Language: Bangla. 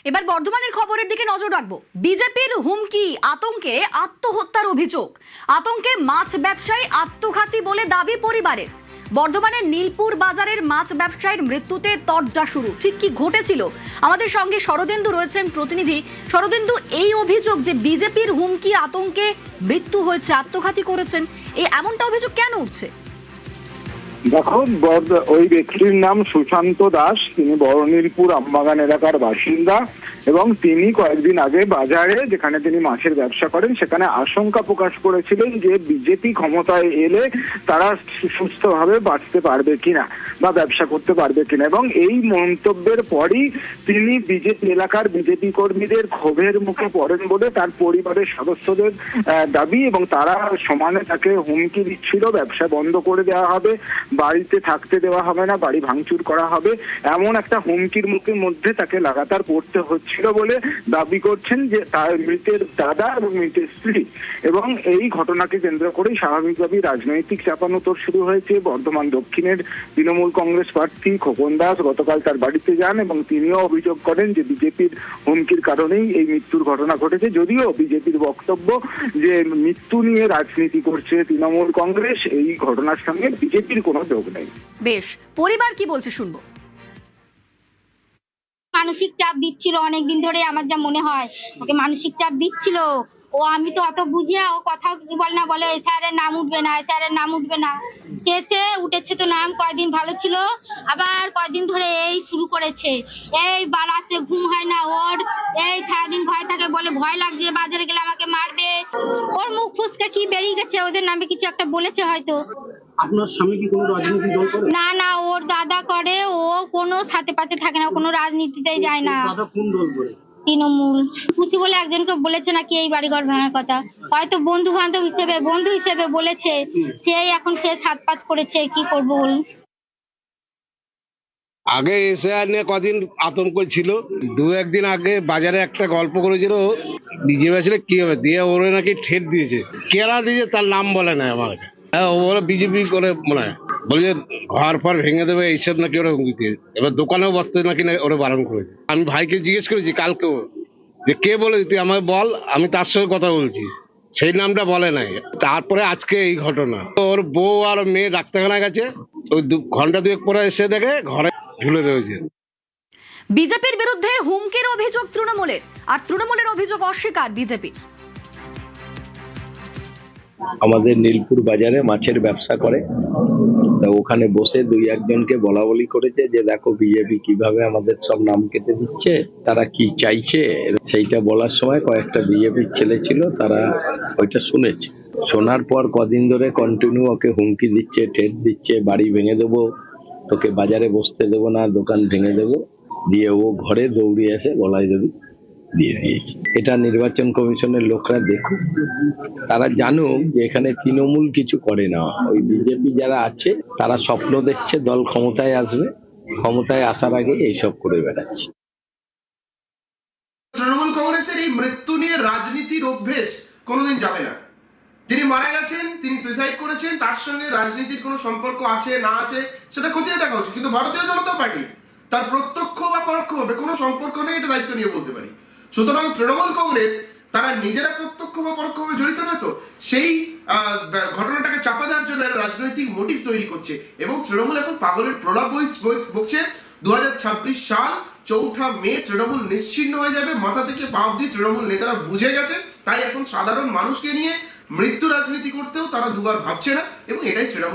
এবার বর্ধমানের খবরের দিকে নজর রাখবো। বিজেপির হুমকি, আতঙ্কে আত্মহত্যার অভিযোগ। আতঙ্কে মাছ ব্যবসায়ী আত্মঘাতী বলে দাবি পরিবারের। বর্ধমানের নীলপুর বাজারের মাছ ব্যবসায়ীর মৃত্যুতে তরজা শুরু। ঠিক কি ঘটেছিল? আমাদের সঙ্গে শরদিন্দু রয়েছেন প্রতিনিধি। শরদিন্দু, এই অভিযোগ যে বিজেপির হুমকি, আতঙ্কে মৃত্যু হয়েছে, আত্মঘাতী করেছেন, এই এমনটা অভিযোগ কেন উঠছে? দেখো, ওই ব্যক্তির নাম সুশান্ত দাস। তিনি বড়নীলপুর আমবাগান এলাকার বাসিন্দা এবং তিনি কয়েকদিন আগে বাজারে, যেখানে তিনি মাছের ব্যবসা করেন, সেখানে আশঙ্কা প্রকাশ করেছিলেন যে বিজেপি ক্ষমতায় এলে তারা সুস্থভাবে বাঁচতে পারবে কিনা বা ব্যবসা করতে পারবে কিনা। এবং এই মন্তব্যের পরই তিনি বিজেপি এলাকার বিজেপি কর্মীদের ক্ষোভের মুখে পড়েন বলে তার পরিবারের সদস্যদের দাবি, এবং তারা সমানে তাকে হুমকি দিচ্ছিল, ব্যবসা বন্ধ করে দেওয়া হবে, বাড়িতে থাকতে দেওয়া হবে না, বাড়ি ভাঙচুর করা হবে, এমন একটা হুমকির মুখের মধ্যে তাকে লাগাতার পড়তে হচ্ছিল বলে দাবি করছেন যে তার মৃতের দাদা এবং মৃতের স্ত্রী। এবং এই ঘটনাকে কেন্দ্র করেই স্বাভাবিকভাবেই রাজনৈতিক চাপানোতর শুরু হয়েছে। বর্ধমান দক্ষিণের তৃণমূল কংগ্রেস প্রার্থী খোকন দাস গতকাল তার বাড়িতে যান এবং তিনিও অভিযোগ করেন যে বিজেপির হুমকির কারণেই এই মৃত্যুর ঘটনা ঘটেছে। যদিও বিজেপির বক্তব্য যে মৃত্যু নিয়ে রাজনীতি করছে তৃণমূল কংগ্রেস, এই ঘটনার সঙ্গে বিজেপির কোনো যোগ নেই। বেশ, পরিবার কি বলছে শুনবো। মানসিক চাপ দিচ্ছিল অনেকদিন ধরে, আমার যা মনে হয় ওকে মানসিক চাপ দিচ্ছিল। ও আমি তো অত বুঝিয়া ও কথাও কিছু বলে না, বলে স্যারের নাম উঠবে না, স্যারের নাম উঠবে না। শেষে উঠেছে তো নাম, কয়দিন ভালো ছিল, আবার কয়দিন ধরে এই শুরু করেছে। এই বা রাত্রে ঘুম হয় না ওর, এই সারাদিন ভয় থাকে, বলে ভয় লাগছে, বাজারে গেলে আমাকে মারবে। ওর মুখ ফুসকে কি বেরিয়ে গেছে, ওদের নামে কিছু একটা বলেছে হয়তো। আপনার স্বামী কি কোনো রাজনৈতিক দল করে? না না, ওর দাদা করে, ও কোনো সাথে পাশে থাকে না, কোনো রাজনীতিতে যায় না। দাদা কোন দল করে? তৃণমূল। কুচি বলে একজনকে বলেছে নাকি এই বাড়িঘর ভাঙার কথা, হয়তো বন্ধু বান্ধব হিসেবে, বন্ধু হিসেবে বলেছে। সেই এখন সে সাত পাঁচ করেছে, কি করবো বলুন। আগে এসআর নিয়ে কদিন আতঙ্ক ছিল, দু একদিন আগে বাজারে একটা গল্প করেছিল বিজেপি আসলে কি হবে, দিয়ে ওরে নাকি ঠেট দিয়েছে। কেরা দিয়েছে তার নাম বলে না আমাকে, ও বলে বিজেপি করে মনে হয়, বলে ঘর ফর ভেঙে দেবে এইসব নাকি ওরা হুমকি দিয়ে। এবার দোকানেও বসতে নাকি ওরা বারণ করেছে। আমি ভাইকে জিজ্ঞেস করেছি কালকেও যে কে বলে, তুই আমাকে বল, আমি তার সঙ্গে কথা বলছি, সেই নামটা বলে নাই। তারপরে আজকে এই ঘটনা, ওর বউ আর মেয়ে ডাক্তারখানায় গেছে, ওই ঘন্টা দুয়েক পরে এসে দেখে ঘরে ঝুলে রয়েছে। বিজেপির বিরুদ্ধে হুমকির অভিযোগ তৃণমূলের, আর তৃণমূলের অভিযোগ অস্বীকার বিজেপি। আমাদের নীলপুর বাজারে মাছের ব্যবসা করে, তা ওখানে বসে দুই একজনকে বলা বলি করেছে যে দেখো বিজেপি কিভাবে আমাদের সব নাম কেটে দিচ্ছে, তারা কি চাইছে। সেইটা বলার সময় কয়েকটা বিজেপির ছেলে ছিল, তারা ওইটা শুনেছে। শোনার পর কদিন ধরে কন্টিনিউ ওকে হুমকি দিচ্ছে, ঠেট দিচ্ছে, বাড়ি ভেঙে দেবো, তোকে বাজারে বসতে দেবো না, দোকান ভেঙে দেবো। দিয়ে ও ঘরে দৌড়ে এসে গলায় দড়ি দিয়ে দিয়েছে। এটা নির্বাচন কমিশনের লোকরা দেখুক, তারা জানুক যে এখানে তৃণমূল কিছু করে না। ওই বিজেপি যারা আছে তারা স্বপ্ন দেখছে দল ক্ষমতায় আসবে, ক্ষমতায় আসার আগে এইসব করে বেড়াচ্ছে। তৃণমূল কংগ্রেসের এই মৃত্যু নিয়ে রাজনীতির অভ্যেস কোনোদিন যাবে না। যিনি মারা গেছেন, তিনি সুইসাইড করেছেন, তার সঙ্গে রাজনীতির কোনো সম্পর্ক আছে না আছে সেটা খতিয়ে দেখা উচিত। কিন্তু ভারতীয় জনতা পার্টি তার প্রত্যক্ষ বা পরোক্ষভাবে কোনো সম্পর্ক নেই, এটা দায়িত্ব নিয়ে বলতে পারি। সুতরাং তৃণমূল কংগ্রেস তারা নিজেরা প্রত্যক্ষ বা পরোক্ষভাবে জড়িত না, তো সেই ঘটনাটাকে চাপা দেওয়ার জন্য রাজনৈতিক মোটিভ তৈরি করছে। এবং তৃণমূল এখন পাগলের প্রলাপ বকছে। 2026 সাল 4 মে তৃণমূল নিশ্চিহ্ন হয়ে যাবে, মাথা থেকে পা অব্দি তৃণমূল নেতারা বুঝে গেছে। তাই এখন সাধারণ মানুষকে নিয়ে মৃত্যু রাজনীতি করতেও তারা দুবার ভাবছে না, এবং এটাই তৃণমূল